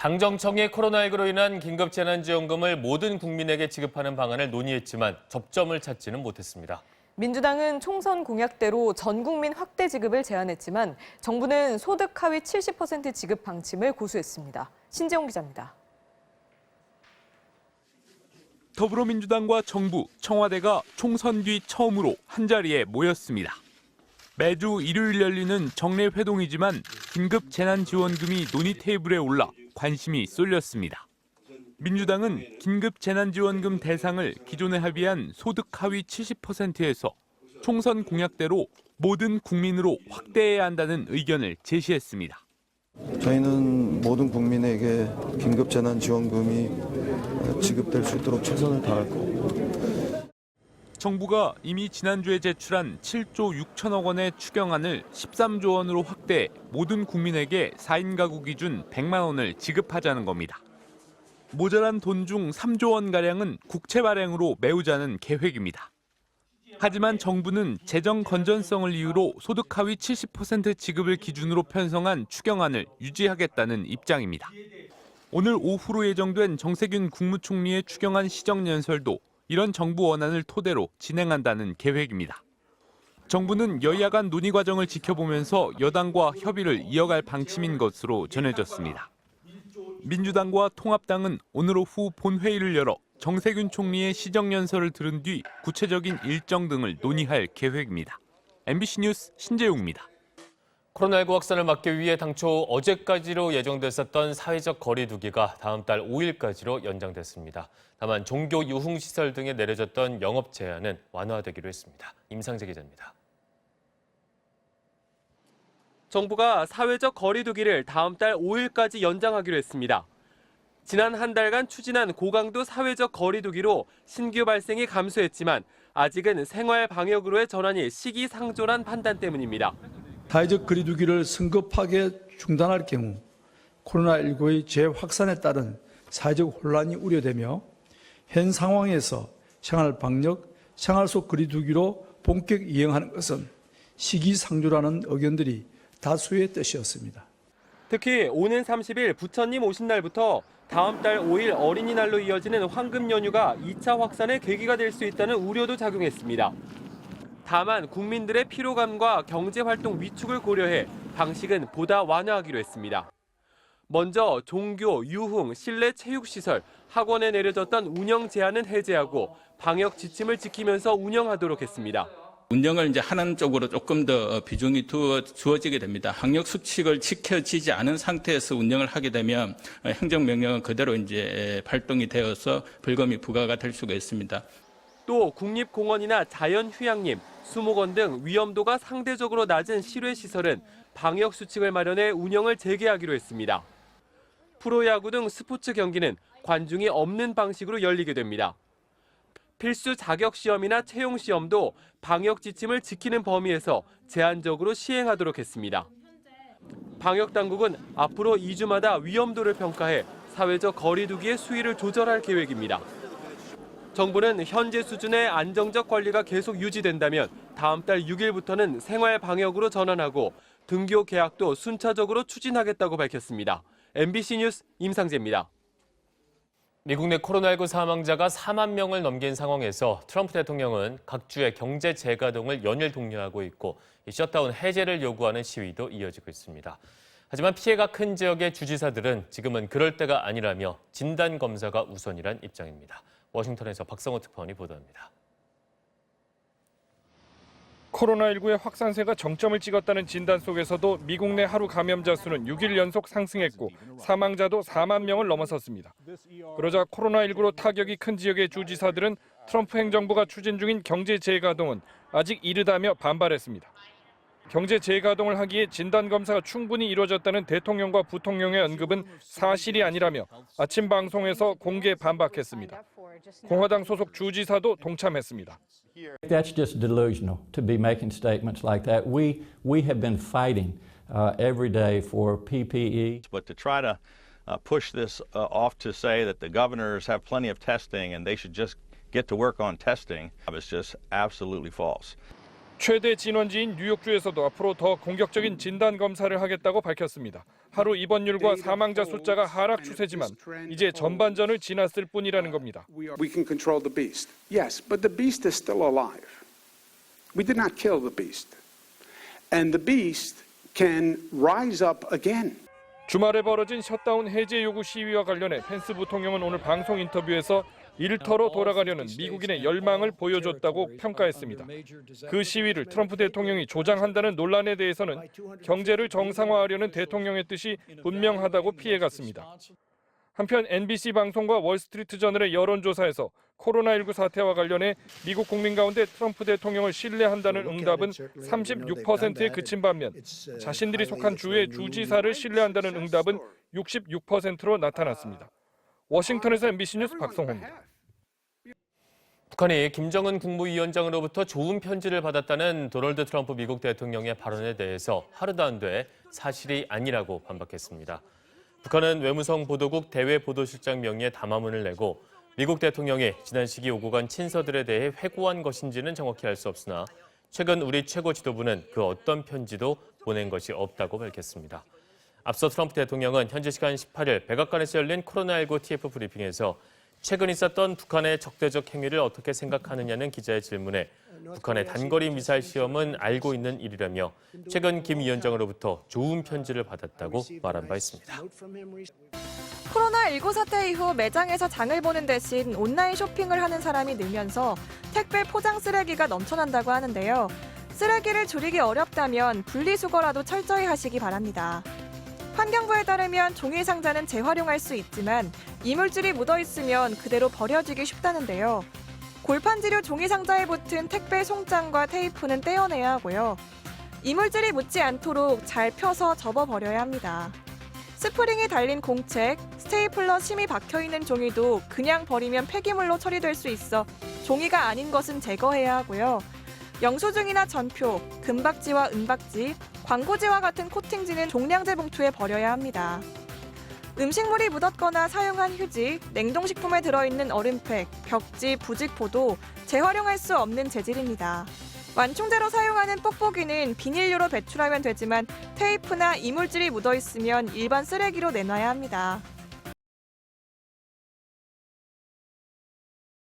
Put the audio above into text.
당정청이 코로나19로 인한 긴급재난지원금을 모든 국민에게 지급하는 방안을 논의했지만 접점을 찾지는 못했습니다. 민주당은 총선 공약대로 전 국민 확대 지급을 제안했지만 정부는 소득 하위 70% 지급 방침을 고수했습니다. 신재용 기자입니다. 더불어민주당과 정부, 청와대가 총선 뒤 처음으로 한자리에 모였습니다. 매주 일요일 열리는 정례 회동이지만 긴급 재난지원금이 논의 테이블에 올라 관심이 쏠렸습니다. 민주당은 긴급 재난지원금 대상을 기존에 합의한 소득 하위 70%에서 총선 공약대로 모든 국민으로 확대해야 한다는 의견을 제시했습니다. 저희는 모든 국민에게 긴급 재난지원금이 지급될 수 있도록 최선을 다할 거고. 정부가 이미 지난주에 제출한 7조 6천억 원의 추경안을 13조 원으로 확대해 모든 국민에게 4인 가구 기준 100만 원을 지급하자는 겁니다. 모자란 돈 중 3조 원가량은 국채 발행으로 메우자는 계획입니다. 하지만 정부는 재정 건전성을 이유로 소득 하위 70% 지급을 기준으로 편성한 추경안을 유지하겠다는 입장입니다. 오늘 오후로 예정된 정세균 국무총리의 추경안 시정연설도 이런 정부 원안을 토대로 진행한다는 계획입니다. 정부는 여야 간 논의 과정을 지켜보면서 여당과 협의를 이어갈 방침인 것으로 전해졌습니다. 민주당과 통합당은 오늘 오후 본회의를 열어 정세균 총리의 시정연설을 들은 뒤 구체적인 일정 등을 논의할 계획입니다. MBC 뉴스 신재용입니다. 코로나19 확산을 막기 위해 당초 어제까지로 예정됐었던 사회적 거리 두기가 다음 달 5일까지로 연장됐습니다. 다만 종교 유흥시설 등에 내려졌던 영업 제한은 완화되기로 했습니다. 임상재 기자입니다. 정부가 사회적 거리 두기를 다음 달 5일까지 연장하기로 했습니다. 지난 한 달간 추진한 고강도 사회적 거리 두기로 신규 발생이 감소했지만 아직은 생활 방역으로의 전환이 시기상조란 판단 때문입니다. 사회적 거리 두기를 성급하게 중단할 경우 코로나19의 재확산에 따른 사회적 혼란이 우려되며 현 상황에서 생활 방역, 생활 속 거리 두기로 본격 이행하는 것은 시기상조라는 의견들이 다수의 뜻이었습니다. 특히 오는 30일 부처님 오신 날부터 다음 달 5일 어린이날로 이어지는 황금 연휴가 2차 확산의 계기가 될 수 있다는 우려도 작용했습니다. 다만 국민들의 피로감과 경제활동 위축을 고려해 방식은 보다 완화하기로 했습니다. 먼저 종교, 유흥, 실내 체육시설, 학원에 내려졌던 운영 제한은 해제하고 방역 지침을 지키면서 운영하도록 했습니다. 운영을 이제 하는 쪽으로 조금 더 비중이 주어지게 됩니다. 방역 수칙을 지켜지지 않은 상태에서 운영을 하게 되면 행정명령은 그대로 이제 발동이 되어서 벌금이 부과가 될 수가 있습니다. 또 국립공원이나 자연휴양림, 수목원 등 위험도가 상대적으로 낮은 실외시설은 방역 수칙을 마련해 운영을 재개하기로 했습니다. 프로야구 등 스포츠 경기는 관중이 없는 방식으로 열리게 됩니다. 필수 자격시험이나 채용시험도 방역 지침을 지키는 범위에서 제한적으로 시행하도록 했습니다. 방역당국은 앞으로 2주마다 위험도를 평가해 사회적 거리 두기의 수위를 조절할 계획입니다. 정부는 현재 수준의 안정적 관리가 계속 유지된다면 다음 달 6일부터는 생활 방역으로 전환하고 등교 계약도 순차적으로 추진하겠다고 밝혔습니다. MBC 뉴스 임상재입니다. 미국 내 코로나19 사망자가 4만 명을 넘긴 상황에서 트럼프 대통령은 각 주의 경제 재가동을 연일 독려하고 있고 셧다운 해제를 요구하는 시위도 이어지고 있습니다. 하지만 피해가 큰 지역의 주지사들은 지금은 그럴 때가 아니라며 진단검사가 우선이란 입장입니다. 워싱턴에서 박성호 특파원이 보도합니다. 코로나19의 확산세가 정점을 찍었다는 진단 속에서도 미국 내 하루 감염자 수는 6일 연속 상승했고 사망자도 4만 명을 넘어섰습니다. 그러자 코로나19로 타격이 큰 지역의 주지사들은 트럼프 행정부가 추진 중인 경제 재가동은 아직 이르다며 반발했습니다. 경제 재가동을 하기에 진단검사가 충분히 이루어졌다는 대통령과 부통령의 언급은 사실이 아니라며 아침 방송에서 공개 반박했습니다. 공화당 소속 주지사도 동참했습니다. That's just delusional to be making statements like that. We have been fighting every day for PPE. But to try to push this off to say that the governors have plenty of testing and they should just get to work on testing is just absolutely false. 최대 진원지인 뉴욕주에서도 앞으로 더 공격적인 진단 검사를 하겠다고 밝혔습니다. 하루 입원율과 사망자 숫자가 하락 추세지만 이제 전반전을 지났을 뿐이라는 겁니다. We can control the beast. Yes, but the beast is still alive. We did not kill the beast. And the beast can rise up again. 주말에 벌어진 셧다운 해제 요구 시위와 관련해 펜스 부통령은 오늘 방송 인터뷰에서 일터로 돌아가려는 미국인의 열망을 보여줬다고 평가했습니다. 그 시위를 트럼프 대통령이 조장한다는 논란에 대해서는 경제를 정상화하려는 대통령의 뜻이 분명하다고 피해갔습니다. 한편 NBC 방송과 월스트리트저널의 여론조사에서 코로나19 사태와 관련해 미국 국민 가운데 트럼프 대통령을 신뢰한다는 응답은 36%에 그친 반면 자신들이 속한 주의 주지사를 신뢰한다는 응답은 66%로 나타났습니다. 워싱턴에서 MBC 뉴스 박성호입니다. 북한이 김정은 국무위원장으로부터 좋은 편지를 받았다는 도널드 트럼프 미국 대통령의 발언에 대해서 하루도 안 돼 사실이 아니라고 반박했습니다. 북한은 외무성 보도국 대외보도실장 명의의 담화문을 내고 미국 대통령이 지난 시기 오고 간 친서들에 대해 회고한 것인지는 정확히 알 수 없으나 최근 우리 최고 지도부는 그 어떤 편지도 보낸 것이 없다고 밝혔습니다. 앞서 트럼프 대통령은 현지 시간 18일 백악관에서 열린 코로나19 TF 브리핑에서 최근 있었던 북한의 적대적 행위를 어떻게 생각하느냐는 기자의 질문에 북한의 단거리 미사일 시험은 알고 있는 일이라며 최근 김 위원장으로부터 좋은 편지를 받았다고 말한 바 있습니다. 코로나19 사태 이후 매장에서 장을 보는 대신 온라인 쇼핑을 하는 사람이 늘면서 택배 포장 쓰레기가 넘쳐난다고 하는데요. 쓰레기를 줄이기 어렵다면 분리수거라도 철저히 하시기 바랍니다. 환경부에 따르면 종이 상자는 재활용할 수 있지만 이물질이 묻어있으면 그대로 버려지기 쉽다는데요. 골판지류 종이 상자에 붙은 택배 송장과 테이프는 떼어내야 하고요. 이물질이 묻지 않도록 잘 펴서 접어버려야 합니다. 스프링이 달린 공책, 스테이플러 심이 박혀있는 종이도 그냥 버리면 폐기물로 처리될 수 있어 종이가 아닌 것은 제거해야 하고요. 영수증이나 전표, 금박지와 은박지, 광고지와 같은 코팅지는 종량제 봉투에 버려야 합니다. 음식물이 묻었거나 사용한 휴지, 냉동식품에 들어있는 얼음팩, 벽지, 부직포도 재활용할 수 없는 재질입니다. 완충제로 사용하는 뽁뽁이는 비닐류로 배출하면 되지만 테이프나 이물질이 묻어있으면 일반 쓰레기로 내놔야 합니다.